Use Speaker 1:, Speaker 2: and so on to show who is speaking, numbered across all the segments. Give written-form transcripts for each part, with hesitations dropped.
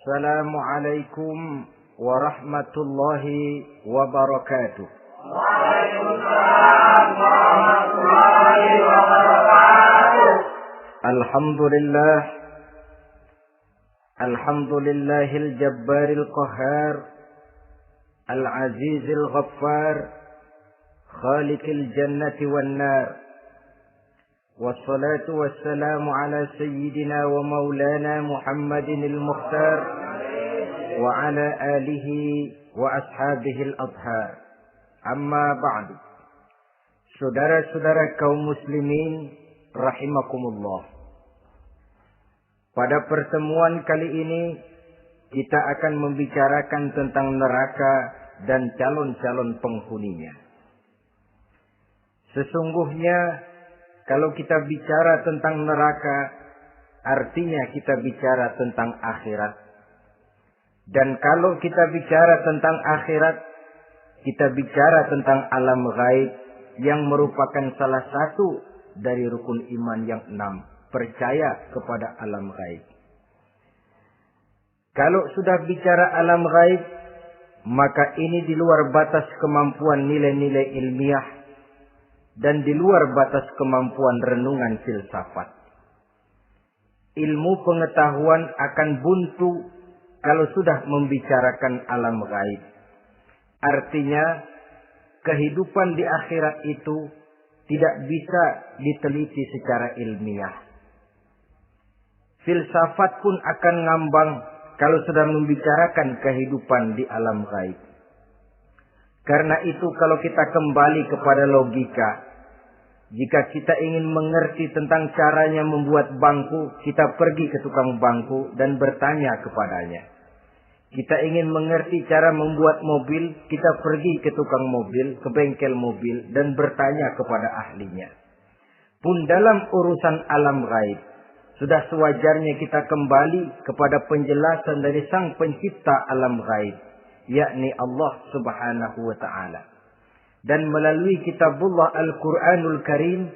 Speaker 1: Assalamualaikum warahmatullahi wabarakatuh.
Speaker 2: Waalaikumsalam warahmatullahi wabarakatuh.
Speaker 1: Alhamdulillah. Alhamdulillahil jabbaril qahhar, al-azizil ghaffar, khaliqil jannati wan nar. Wassalatu wassalamu ala sayyidina wa maulana Muhammadinil Mukhtar wa ala alihi wa ashabihil adhar. Amma ba'du. Saudara-saudara kaum muslimin rahimakumullah. Pada pertemuan kali ini kita akan membicarakan tentang neraka dan calon-calon penghuninya. Sesungguhnya kalau kita bicara tentang neraka, artinya kita bicara tentang akhirat. Dan kalau kita bicara tentang akhirat, kita bicara tentang alam gaib yang merupakan salah satu dari rukun iman yang 6, percaya kepada alam gaib. Kalau sudah bicara alam gaib, maka ini di luar batas kemampuan nilai-nilai ilmiah dan di luar batas kemampuan renungan filsafat. Ilmu pengetahuan akan buntu kalau sudah membicarakan alam gaib. Artinya, kehidupan di akhirat itu tidak bisa diteliti secara ilmiah. Filsafat pun akan ngambang kalau sudah membicarakan kehidupan di alam gaib. Karena itu kalau kita kembali kepada logika, jika kita ingin mengerti tentang caranya membuat bangku, kita pergi ke tukang bangku dan bertanya kepadanya. Kita ingin mengerti cara membuat mobil, kita pergi ke tukang mobil, ke bengkel mobil dan bertanya kepada ahlinya. Pun dalam urusan alam gaib, sudah sewajarnya kita kembali kepada penjelasan dari Sang Pencipta alam gaib, yakni Allah Subhanahu wa ta'ala. Dan melalui kitabullah Al-Quranul Karim,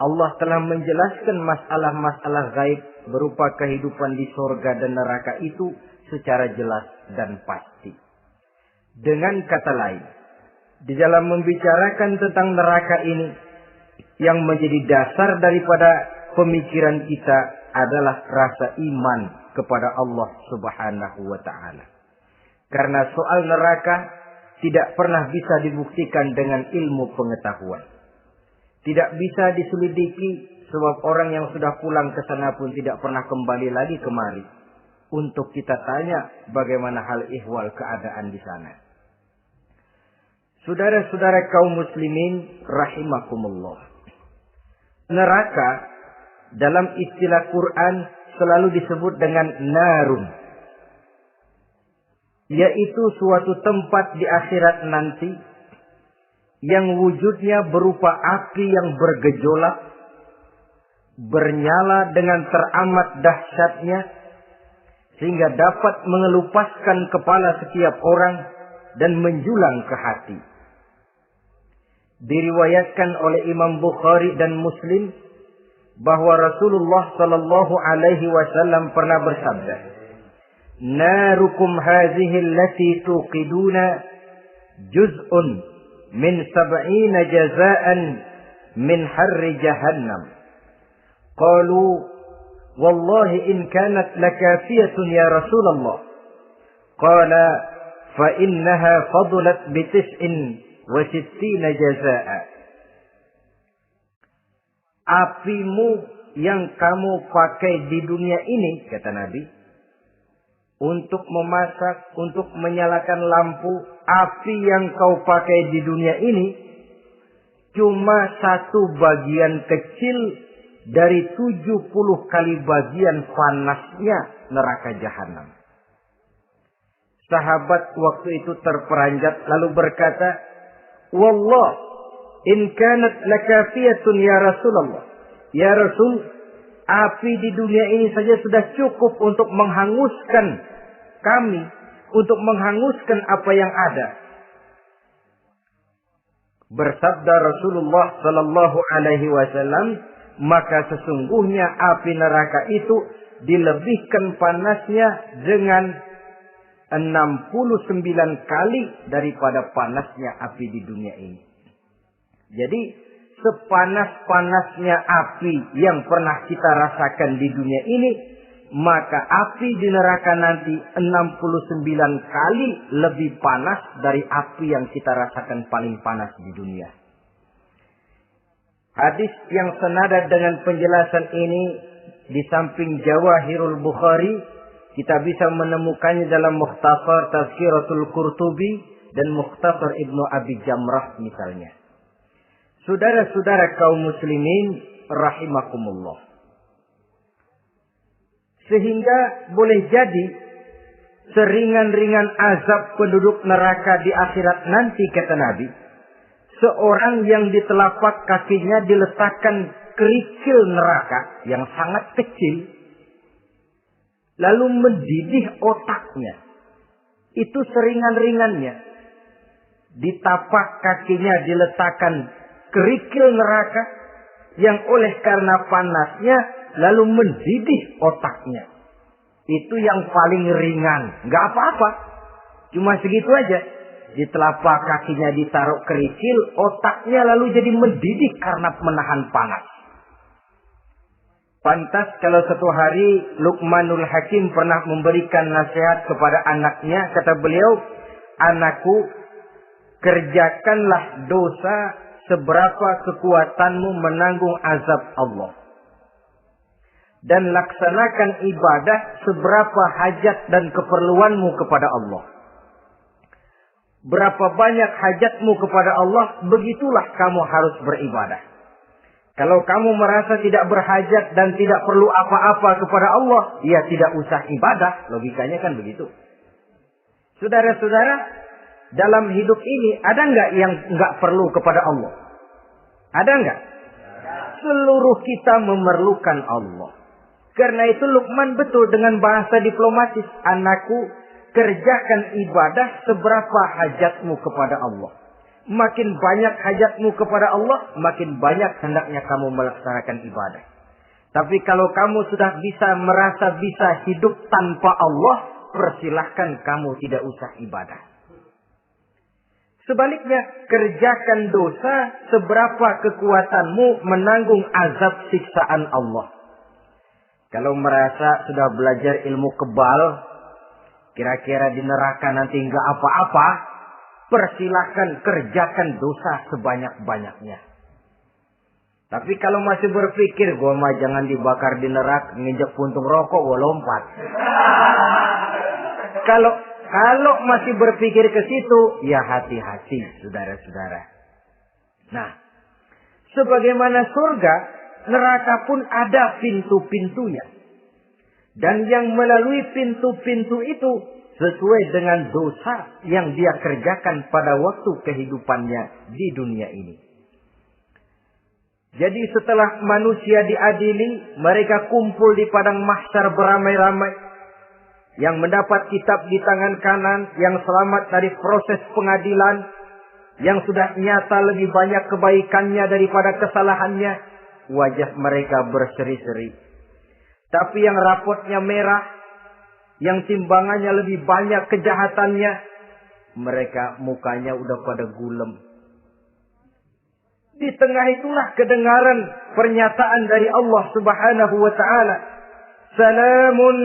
Speaker 1: Allah telah menjelaskan masalah-masalah gaib berupa kehidupan di surga dan neraka itu secara jelas dan pasti. Dengan kata lain, di dalam membicarakan tentang neraka ini, yang menjadi dasar daripada pemikiran kita adalah rasa iman kepada Allah Subhanahu wa ta'ala. Karena soal neraka tidak pernah bisa dibuktikan dengan ilmu pengetahuan. Tidak bisa diselidiki sebab orang yang sudah pulang ke sana pun tidak pernah kembali lagi kemari untuk kita tanya bagaimana hal ihwal keadaan di sana. Saudara-saudara kaum muslimin rahimakumullah. Neraka dalam istilah Quran selalu disebut dengan narun, yaitu suatu tempat di akhirat nanti yang wujudnya berupa api yang bergejolak, bernyala dengan teramat dahsyatnya, sehingga dapat mengelupaskan kepala setiap orang dan menjulang ke hati. Diriwayatkan oleh Imam Bukhari dan Muslim bahwa Rasulullah sallallahu alaihi wasallam pernah bersabda, "Narukum hadhihi allati tuqiduna juz'un min 70 jazaan min harri jahannam." Qalu, "Wallahi in kanat lakafiyatun ya Rasulullah." Qala, "Fa innaha fadlat bi 69 jazaa." Apimu yang kamu pakai di dunia ini, kata Nabi, untuk memasak, untuk menyalakan lampu, api yang kau pakai di dunia ini cuma satu bagian kecil dari 70 kali bagian panasnya neraka jahanam. Sahabat waktu itu terperanjat lalu berkata, "Wallah, in kanat lakafiyatun ya Rasulullah." Ya Rasul, api di dunia ini saja sudah cukup untuk menghanguskan kami, untuk menghanguskan apa yang ada. Bersabda Rasulullah sallallahu alaihi wasallam, maka sesungguhnya api neraka itu dilebihkan panasnya dengan 69 kali daripada panasnya api di dunia ini. Jadi sepanas-panasnya api yang pernah kita rasakan di dunia ini, maka api di neraka nanti 69 kali lebih panas dari api yang kita rasakan paling panas di dunia. Hadis yang senada dengan penjelasan ini di samping Jawahirul Bukhari, kita bisa menemukannya dalam Mukhtasar Tazkiratul Qurtubi dan Mukhtasar Ibnu Abi Jamrah misalnya. Saudara-saudara kaum muslimin rahimakumullah. Sehingga boleh jadi seringan-ringan azab penduduk neraka di akhirat nanti, kata Nabi, seorang yang di telapak kakinya diletakkan kerikil neraka yang sangat kecil, lalu mendidih otaknya. Itu seringan-ringannya. Di tapak kakinya diletakkan kerikil neraka yang oleh karena panasnya lalu mendidih otaknya. Itu yang paling ringan. Nggak apa-apa. Cuma segitu aja. Di telapak kakinya ditaruh kerikil, otaknya lalu jadi mendidih karena menahan panas. Pantas kalau satu hari Luqmanul Hakim pernah memberikan nasihat kepada anaknya. Kata beliau, anakku, kerjakanlah dosa seberapa kekuatanmu menanggung azab Allah. Dan laksanakan ibadah seberapa hajat dan keperluanmu kepada Allah. Berapa banyak hajatmu kepada Allah, begitulah kamu harus beribadah. Kalau kamu merasa tidak berhajat dan tidak perlu apa-apa kepada Allah, ya tidak usah ibadah. Logikanya kan begitu. Saudara-saudara, dalam hidup ini ada nggak yang nggak perlu kepada Allah? Ada nggak? Seluruh kita memerlukan Allah. Karena itu Luqman betul dengan bahasa diplomatis. Anakku, kerjakan ibadah seberapa hajatmu kepada Allah. Makin banyak hajatmu kepada Allah, makin banyak hendaknya kamu melaksanakan ibadah. Tapi kalau kamu sudah merasa bisa hidup tanpa Allah, persilahkan kamu tidak usah ibadah. Sebaliknya, kerjakan dosa seberapa kekuatanmu menanggung azab siksaan Allah. Kalau merasa sudah belajar ilmu kebal, kira-kira di neraka nanti nggak apa-apa, persilahkan kerjakan dosa sebanyak-banyaknya. Tapi kalau masih berpikir, gua mah jangan dibakar di neraka, nginjek puntung rokok, gua lompat. Kalau masih berpikir ke situ, ya hati-hati, saudara-saudara. Nah, sebagaimana surga, neraka pun ada pintu-pintunya. Dan yang melalui pintu-pintu itu sesuai dengan dosa yang dia kerjakan pada waktu kehidupannya di dunia ini. Jadi setelah manusia diadili, mereka kumpul di padang mahsyar beramai-ramai. Yang mendapat kitab di tangan kanan, yang selamat dari proses pengadilan, yang sudah nyata lebih banyak kebaikannya daripada kesalahannya, wajah mereka berseri-seri. Tapi yang rapotnya merah, yang timbangannya lebih banyak kejahatannya, mereka mukanya udah pada gulem. Di tengah itulah kedengaran pernyataan dari Allah Subhanahu wa taala. Salamun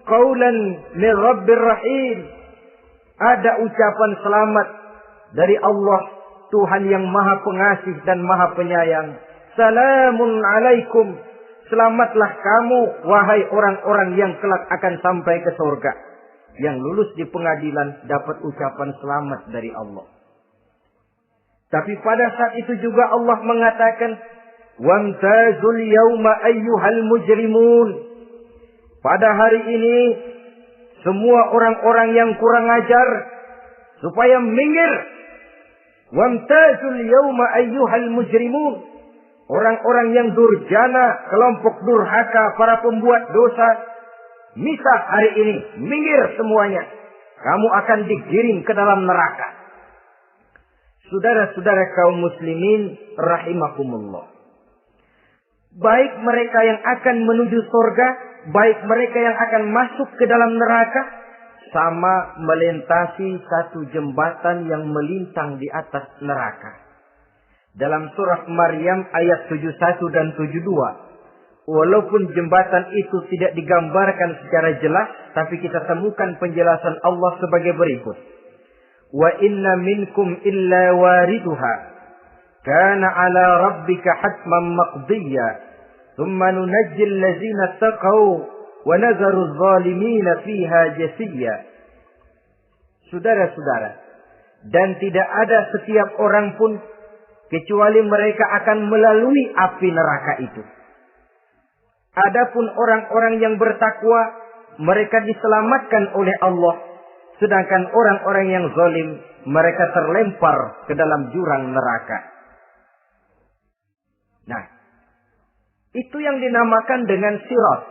Speaker 1: qaulan min Rabbir Rahim. Ada ucapan selamat dari Allah, Tuhan yang Maha Pengasih dan Maha Penyayang. Salamun alaikum. Selamatlah kamu, wahai orang-orang yang kelak akan sampai ke surga. Yang lulus di pengadilan dapat ucapan selamat dari Allah. Tapi pada saat itu juga Allah mengatakan, wamtazul yawma ayyuhal mujrimun. Pada hari ini, semua orang-orang yang kurang ajar, supaya minggir. Wamtazul yawma ayyuhal mujrimun. Orang-orang yang durjana, kelompok durhaka, para pembuat dosa, misah hari ini, minggir semuanya. Kamu akan digiring ke dalam neraka. Saudara-saudara kaum muslimin rahimakumullah. Baik mereka yang akan menuju surga, baik mereka yang akan masuk ke dalam neraka, sama melintasi satu jembatan yang melintang di atas neraka. Dalam surah Maryam ayat 71 dan 72. Walaupun jembatan itu tidak digambarkan secara jelas, tapi kita temukan penjelasan Allah sebagai berikut. Wa inna minkum illa wariduha. Kana ala rabbika hatman maqdiyya. Thumma nunajjil lazina taqaw. Wa nazaru zalimina fiha jasiyya. Saudara-saudara, dan tidak ada setiap orang pun kecuali mereka akan melalui api neraka itu. Adapun orang-orang yang bertakwa, mereka diselamatkan oleh Allah. Sedangkan orang-orang yang zalim, mereka terlempar ke dalam jurang neraka. Nah, itu yang dinamakan dengan sirat.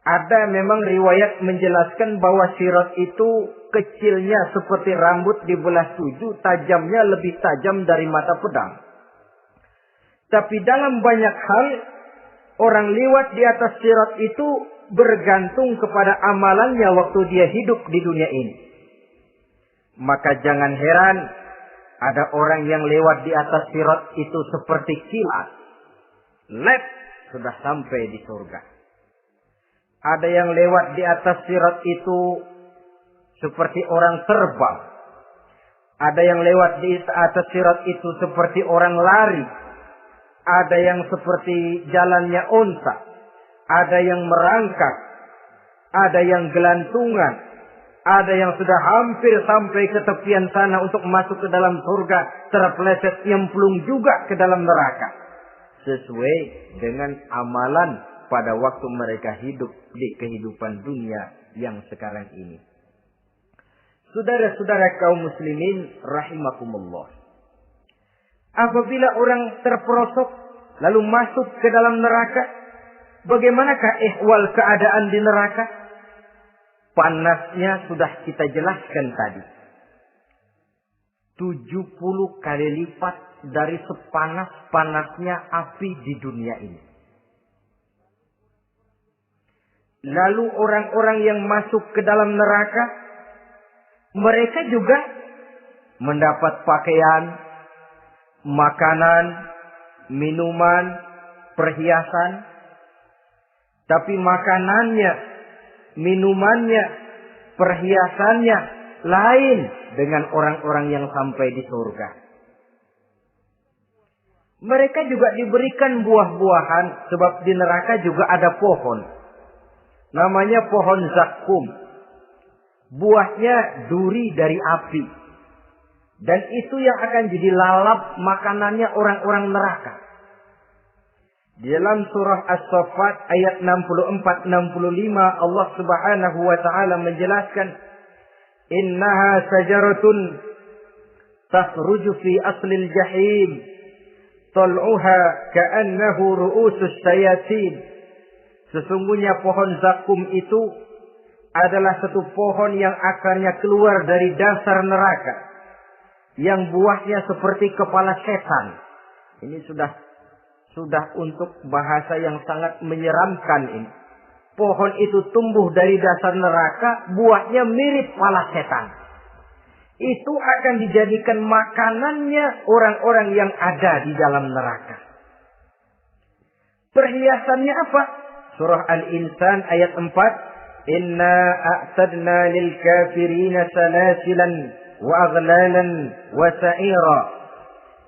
Speaker 1: Ada memang riwayat menjelaskan bahwa sirat itu kecilnya seperti rambut dibelah 7, tajamnya lebih tajam dari mata pedang. Tapi dalam banyak hal, orang lewat di atas sirat itu bergantung kepada amalannya waktu dia hidup di dunia ini. Maka jangan heran ada orang yang lewat di atas sirat itu seperti kilat. Lep, sudah sampai di surga. Ada yang lewat di atas sirat itu seperti orang terbang. Ada yang lewat di atas sirat itu seperti orang lari. Ada yang seperti jalannya unta. Ada yang merangkak. Ada yang gelantungan. Ada yang sudah hampir sampai ke tepian sana untuk masuk ke dalam surga. Terpeleset nyemplung juga ke dalam neraka. Sesuai dengan amalan pada waktu mereka hidup di kehidupan dunia yang sekarang ini. Saudara-saudara kaum muslimin rahimakumullah. Apabila orang terperosok lalu masuk ke dalam neraka, bagaimanakah ihwal keadaan di neraka? Panasnya sudah kita jelaskan tadi. 70 kali lipat dari sepanas-panasnya api di dunia ini. Lalu orang-orang yang masuk ke dalam neraka, mereka juga mendapat pakaian, makanan, minuman, perhiasan. Tapi makanannya, minumannya, perhiasannya lain dengan orang-orang yang sampai di surga. Mereka juga diberikan buah-buahan, sebab di neraka juga ada pohon. Namanya pohon zakum. Buahnya duri dari api. Dan itu yang akan jadi lalap makanannya orang-orang neraka. Di dalam surah As-Saffat ayat 64-65 Allah Subhanahu wa taala menjelaskan, "Innaha sajaratun takhruju fi aslil jahim, tal'uha ka'annahu ru'usus sayatin." Sesungguhnya pohon zakum itu adalah satu pohon yang akarnya keluar dari dasar neraka, yang buahnya seperti kepala setan. Ini sudah untuk bahasa yang sangat menyeramkan ini. Pohon itu tumbuh dari dasar neraka, buahnya mirip kepala setan. Itu akan dijadikan makanannya orang-orang yang ada di dalam neraka. Perhiasannya apa? Surah Al-Insan ayat 4. Inna a'tadna lil kafirina salasilan wa aghlalan wa sa'ira.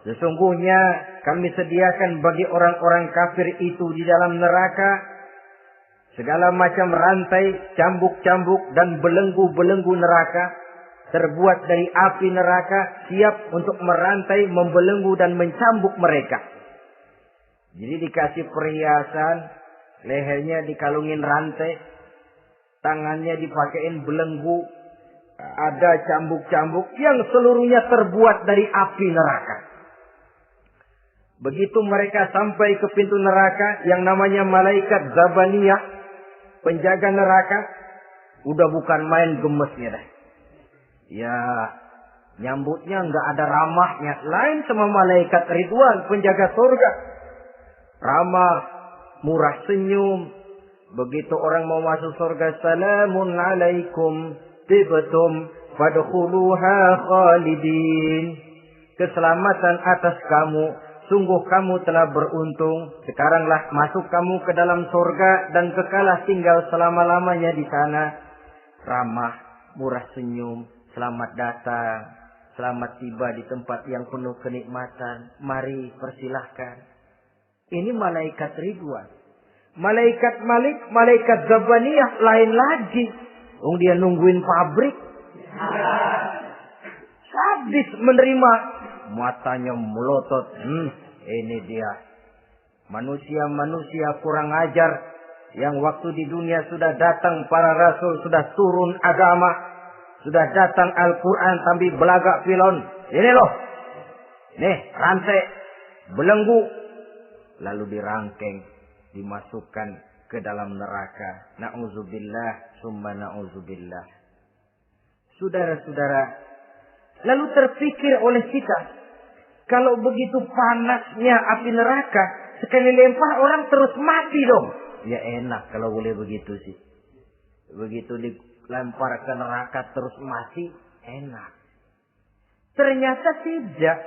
Speaker 1: Sesungguhnya kami sediakan bagi orang-orang kafir itu di dalam neraka segala macam rantai, cambuk-cambuk dan belenggu-belenggu neraka terbuat dari api neraka, siap untuk merantai, membelenggu dan mencambuk mereka. Jadi dikasih perhiasan, lehernya dikalungin rantai, tangannya dipakein belenggu, ada cambuk-cambuk yang seluruhnya terbuat dari api neraka. Begitu mereka sampai ke pintu neraka yang namanya malaikat Zabaniyah, penjaga neraka, udah bukan main gemesnya dah. Ya, nyambutnya nggak ada ramahnya, lain sama malaikat Ridwan, penjaga surga. Ramah, murah senyum. Begitu orang mau masuk surga, salamun alaikum tibtum fadkhuluha khalidin. Keselamatan atas kamu, sungguh kamu telah beruntung. Sekaranglah masuk kamu ke dalam surga dan kekalah tinggal selama-lamanya di sana. Ramah, murah senyum, selamat datang, selamat tiba di tempat yang penuh kenikmatan. Mari persilahkan. Ini malaikat Ridwan. Malaikat Malik, malaikat Zabaniyah lain lagi. Dia nungguin pabrik. Sadis menerima. Matanya melotot. Ini dia. Manusia-manusia kurang ajar. Yang waktu di dunia sudah datang para rasul. Sudah turun agama. Sudah datang Al-Quran tapi belagak pilon. Ini loh. Nih rantai. Belenggu. Lalu dirangkeng. Dimasukkan ke dalam neraka. Na'udzubillah. Summa na'udzubillah. Saudara-saudara. Lalu terpikir oleh kita. Kalau begitu panasnya api neraka. Sekali lempar orang terus mati dong. Ya enak kalau boleh begitu sih. Begitu dilempar ke neraka terus mati. Enak. Ternyata tidak.